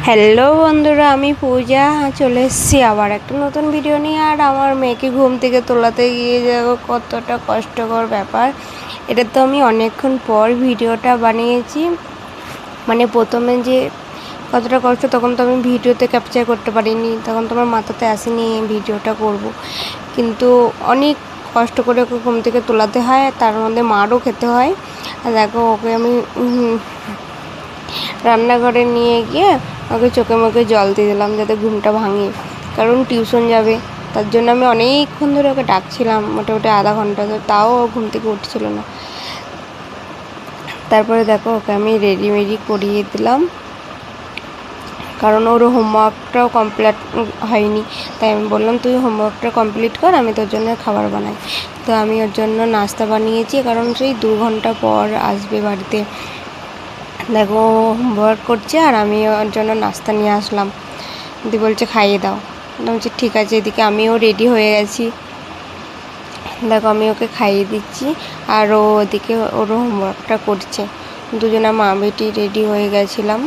Hello বন্ধুরা, আমি পূজা চলে এসেছি আবার একটা নতুন ভিডিও নিয়ে। আর আমার মেয়েকে ঘুম থেকে তোলাতে গিয়ে দেখো কতটা কষ্টকর ব্যাপার। এটা তো আমি অনেকক্ষণ পর ভিডিওটা বানিয়েছি, মানে প্রথমে যে কতটা কষ্ট তখন তো আমি ভিডিওতে ক্যাপচার করতে পারিনি, তখন তো আমার মাথাতে আসেনি ভিডিওটা করব। কিন্তু অনেক কষ্ট করে ওকে ঘুম থেকে তোলাতে হয়, তার মধ্যে মারও খেতে হয়। আর দেখো ওকে আমি রান্নাঘরে নিয়ে গিয়ে ওকে চোখে মুখে জল দিয়ে দিলাম যাতে ঘুমটা ভাঙে, কারণ টিউশন যাবে। তার জন্য আমি অনেকক্ষণ ধরে ওকে ডাকছিলাম, মোটামুটি আধা ঘন্টা ধরে, তাও ও ঘুম থেকে উঠছিল না। তারপরে দেখো ওকে আমি রেডি করিয়ে দিলাম, কারণ ওর হোমওয়ার্কটাও কমপ্লিট হয়নি। তাই আমি বললাম তুই হোমওয়ার্কটা কমপ্লিট কর, আমি তোর জন্য খাবার বানাই। তো আমি ওর জন্য নাস্তা বানিয়েছি, কারণ সেই 2 ঘন্টা পর আসবে বাড়িতে। দেখো হোমওয়ার্ক করছে আর আমি ওর জন্য নাস্তা নিয়ে আসলাম। দিদি বলছে খাইয়ে দাও, বলছি ঠিক আছে। এদিকে আমিও রেডি হয়ে গেছি, দেখো আমি ওকে খাইয়ে দিচ্ছি আর ও ওদিকে ওর হোমওয়ার্কটা করছে। দুজনে মা বেটি রেডি হয়ে গেছিলাম।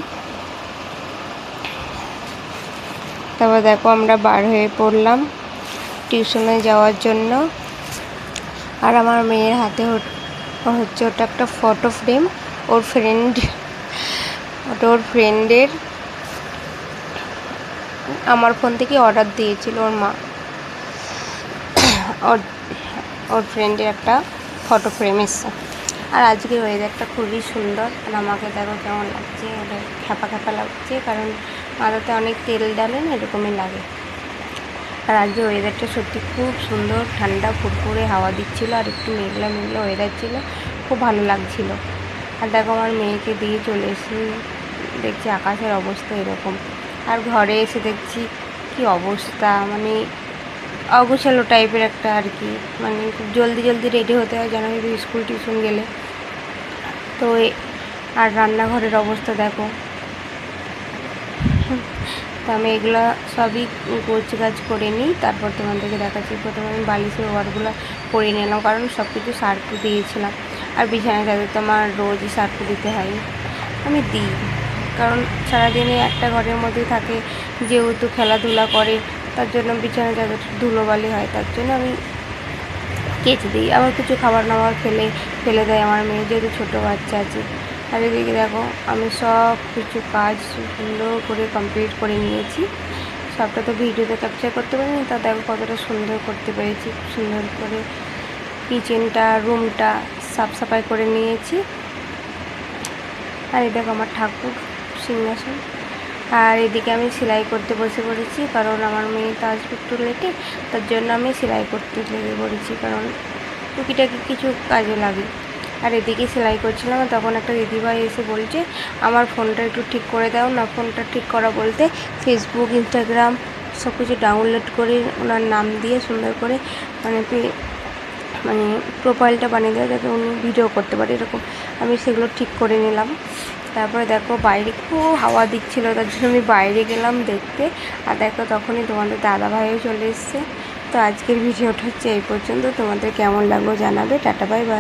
তারপর দেখো আমরা বার হয়ে পড়লাম টিউশনে যাওয়ার জন্য। আর আমার মেয়ের হাতে হচ্ছে ওটা একটা ফটো ফ্রেম, ওর ফ্রেন্ডের আমার ফোন থেকে অর্ডার দিয়েছিল ওর মা। ওর ফ্রেন্ডের একটা ফটো ফ্রেম এসছে। আর আজকের ওয়েদারটা খুবই সুন্দর। আর আমাকে দেখো কেমন লাগছে, ওদের খ্যাপা খ্যাপা লাগছে, কারণ মাথাতে অনেক তেল ডালেন, এরকমই লাগে। আর আজকে ওয়েদারটা সত্যি খুব সুন্দর, ঠান্ডা ফুরফুরে হাওয়া দিচ্ছিলো, আর একটু মেঘলা মেঘলা ওয়েদার ছিল, খুব ভালো লাগছিলো। আর দেখো আমার মেয়েকে দিয়ে চলে এসে দেখছি আকাশের অবস্থা এরকম। আর ঘরে এসে দেখছি কি অবস্থা, মানে অগোছালো টাইপের একটা আর কি, মানে খুব জলদি রেডি হতে হয় যেন স্কুল টিউশন গেলে। তো আর রান্নাঘরের অবস্থা দেখো। তো আমি এগুলো সবই কাজ করে নিই, তারপর তোমাদেরকে দেখাচ্ছি। প্রথমে আমি বালিশের ওয়ারগুলো করে নিলাম, কারণ সব কিছু সার্ফ দিয়েছিলাম। আর বিছানায় চাদর তো আমার রোজই সার্ফ দিতে হয়, আমি দিই, কারণ সারাদিনে একটা ঘরের মধ্যে থাকে, যেহেতু খেলাধুলা করে, তার জন্য বিছানা চাদর ধুলোবালি হয়, তার জন্য আমি কেচে দিই। আবার কিছু খাবার নাবার ফেলে দেয় আমার মেয়ে, যেহেতু ছোটো বাচ্চা আছে। আর এদিকে দেখো আমি সব কিছু কাজ সুন্দর করে কমপ্লিট করে নিয়েছি। সবটা তো ভিডিওতে ক্যাপচার করতে পারিনি, তা দেখো কতটা সুন্দর করতে পেরেছি। সুন্দর করে কিচেনটা, রুমটা সাফ সাফাই করে নিয়েছি। আর এই দেখো আমার ঠাকুর সিংহাসন। আর এদিকে আমি সেলাই করতে বসে পড়েছি, কারণ আমার মেয়ে তো আসবে একটু লেটে, তার জন্য আমি সেলাই করতে লেগে পড়েছি, কারণ টুকিটাকি কিছু কাজে লাগে। আর এদিকে সেলাই করছিলাম, তখন একটা দিদিভাই এসে বলছে আমার ফোনটা একটু ঠিক করে দাও না। ফোনটা ঠিক করা বলতে ফেসবুক, ইনস্টাগ্রাম সব কিছু ডাউনলোড করে ওনার নাম দিয়ে সুন্দর করে মানে প্রোফাইলটা বানিয়ে দেওয়া, যাতে উনি ভিডিও করতে পারে, এরকম আমি সেগুলো ঠিক করে নিলাম। তারপরে দেখো বাইরে খুব হাওয়া দিচ্ছিল, তার জন্য আমি বাইরে গেলাম দেখতে। আর দেখো তখনই তোমাদের দাদাভাইও চলে এসছে। তো আজকের ভিডিওটা হচ্ছে এই পর্যন্ত, তোমাদের কেমন লাগলো জানাবে। Tata bye bye.